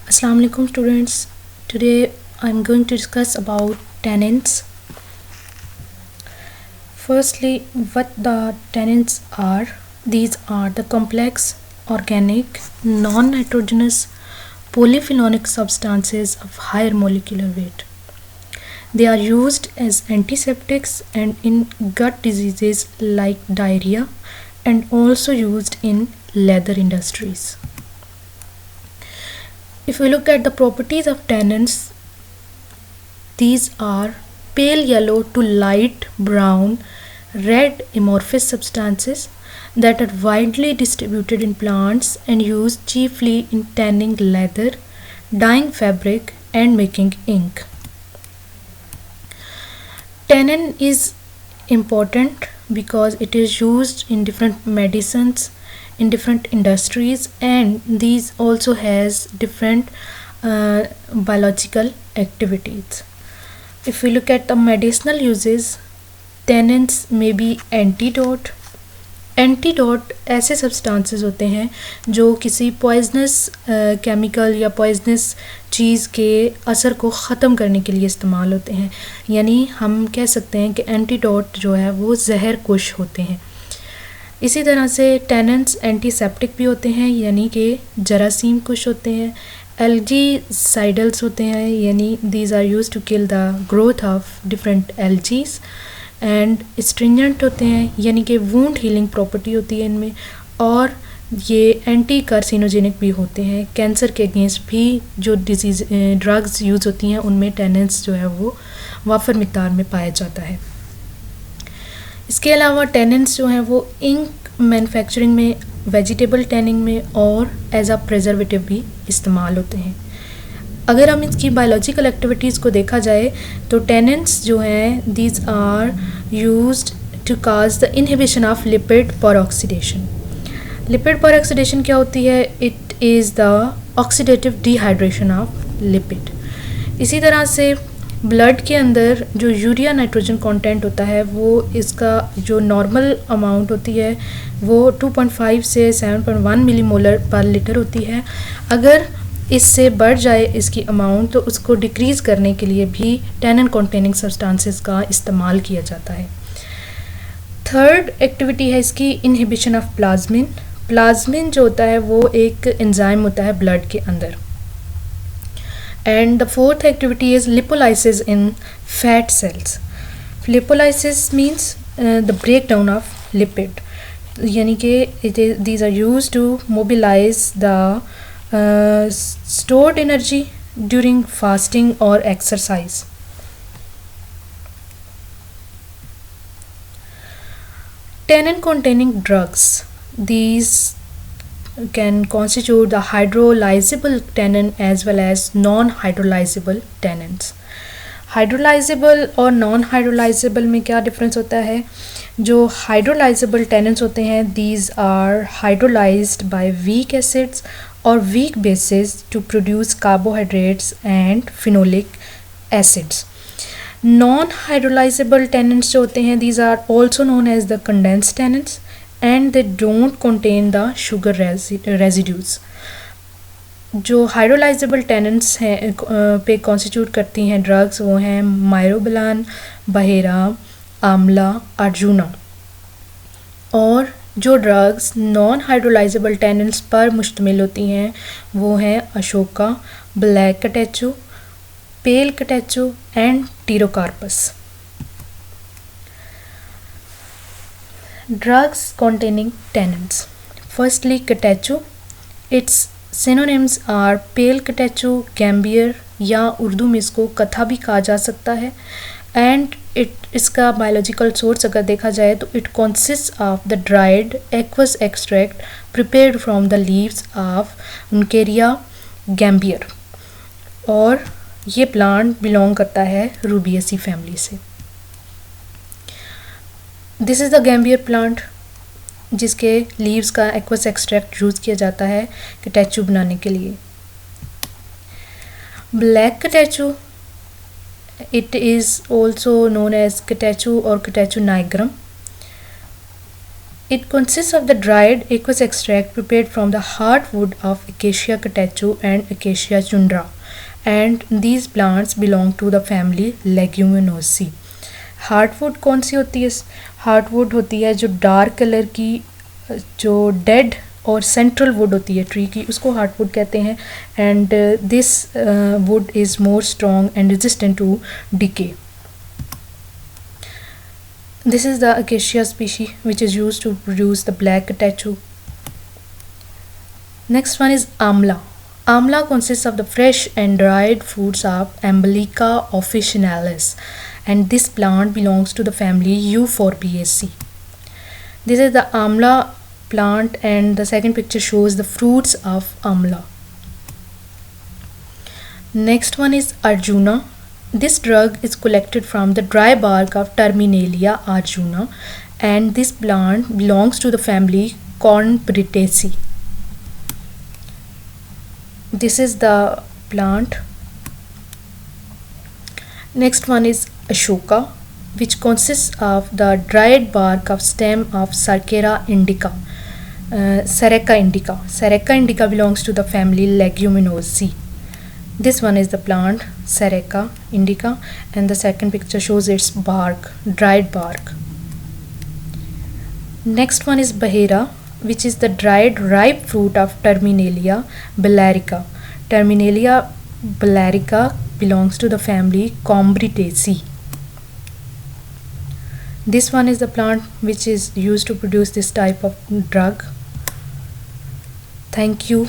Assalamu alaikum students. Today I'm going to discuss about tannins. Firstly, what the tannins are. These are the complex, organic, non-nitrogenous, polyphenolic substances of higher molecular weight. They are used as antiseptics and in gut diseases like diarrhea, and also used in leather industries. If we look at the properties of tannins, these are pale yellow to light brown, red amorphous substances that are widely distributed in plants and used chiefly in tanning leather, dyeing fabric, and making ink. Tannin is important because it is used in different medicines, in different industries, and these also has different biological activities. If we look at the medicinal uses, tannins may be antidote ऐसे substances होते हैं जो किसी poisonous chemical या poisonous चीज़ के असर को ख़त्म करने के लिए इस्तेमाल होते हैं, यानी हम कह सकते हैं कि एंटीडोट जो है वो जहर कुश होते हैं। इसी तरह से टैनिन्स एंटीसेप्टिक भी होते हैं, यानी कि जरासीम कुश होते हैं। एल्जीसाइडल्स होते हैं, यानी these are use to kill the growth of different algae. And stringent होते हैं, यानी कि वूंड हीलिंग प्रॉपर्टी होती है इनमें, और ये एंटी कार्सिनोजेनिक भी होते हैं। कैंसर के अगेंस्ट भी जो डिजीज़ ड्रग्स यूज़ होती हैं उनमें टैनिन्स जो है वो वाफर मिकदार में पाया जाता है। इसके अलावा टैनिन्स जो हैं वो इंक मैन्युफैक्चरिंग में, वेजिटेबल टैनिंग में और एज अ प्रिजर्वेटिव भी इस्तेमाल होते हैं। अगर हम इसकी बायोलॉजिकल एक्टिविटीज़ को देखा जाए तो टैनिन्स जो हैं these are used to cause the inhibition of lipid peroxidation. Lipid peroxidation क्या होती है? It is the oxidative dehydration of lipid. इसी तरह से ब्लड के अंदर जो यूरिया नाइट्रोजन कंटेंट होता है वो इसका जो नॉर्मल अमाउंट होती है वो 2.5 से 7.1 मिलीमोलर पर लीटर होती है। अगर इससे बढ़ जाए इसकी अमाउंट तो उसको डिक्रीज़ करने के लिए भी टैनिन कंटेनिंग सब्सटेंसेस का इस्तेमाल किया जाता है। थर्ड एक्टिविटी है इसकी इनहिबिशन ऑफ प्लाज्मिन। प्लाज्मिन जो होता है वो एक एंजाइम होता है ब्लड के अंदर। And the fourth activity is lipolysis in fat cells. Lipolysis means the breakdown of lipid. यानी कि these are used to mobilize the stored energy during fasting or exercise. Tannin containing drugs. These can constitute the hydrolyzable tannin as well as non-hydrolyzable tannins. Hydrolysable और non hydrolysable में क्या difference होता है? जो hydrolysable tannins होते हैं these are hydrolysed by weak acids और weak bases to produce carbohydrates and phenolic acids. Non hydrolysable tannins जो होते हैं these are also known as the condensed tannins and they don't contain the sugar residues. जो hydrolysable tannins हैं पे constitute करती हैं drugs वो हैं मायरोबलान, बहेरा, आमला, अर्जुना। और जो ड्रग्स नॉन हाइड्रोलाइजेबल टैनिन्स पर मुश्तमिल होती हैं वो हैं Ashoka, black catechu, pale catechu and Pterocarpus. Drugs containing tannins. Firstly, catechu. Its synonyms are pale catechu, gambier या उर्दू में इसको कथा भी कहा जा सकता है। एंड इसका बायोलॉजिकल सोर्स अगर देखा जाए तो it consist of the dried aqueous extract prepared from the leaves of Uncaria gambier, और ये प्लांट बिलोंग करता है रूबिएसी फैमिली से। This is the gambier plant जिसके लीव्स का एक्वस एक्सट्रैक्ट यूज़ किया जाता है कैटेचू बनाने के लिए। Black catechu, it is also known as catechu और catechu nigrum. It consists of the dried aqueous extract prepared from the hardwood of Acacia catechu and Acacia chundra, and these plants belong to the family Leguminosae. Hardwood कौन सी होती है? Hardwood होती है जो dark colour की, जो dead और central would होती है ट्री की, उसको हार्डवुड कहते हैं. And this wood is more strong and resistant to decay. This is the acacia species which is used to produce the black catechu. Next one is amla. Amla consists of the fresh and dried fruits of Amblyca officinalis, and this plant belongs to the family Euphorbiaceae. This is the amla plant, and the second picture shows the fruits of amla. Next one is Arjuna. This drug is collected from the dry bark of Terminalia arjuna, and this plant belongs to the family Cornbritaceae. This is the plant. Next one is Ashoka, which consists of the dried bark of stem of Sarcera indica. Sareka indica. Sareka indica belongs to the family Leguminosae. This one is the plant Sareka indica, and the second picture shows its bark, dried bark. Next one is Bahera, which is the dried ripe fruit of Terminalia bellarica. Terminalia bellarica belongs to the family Combritaceae. This one is the plant which is used to produce this type of drug. Thank you.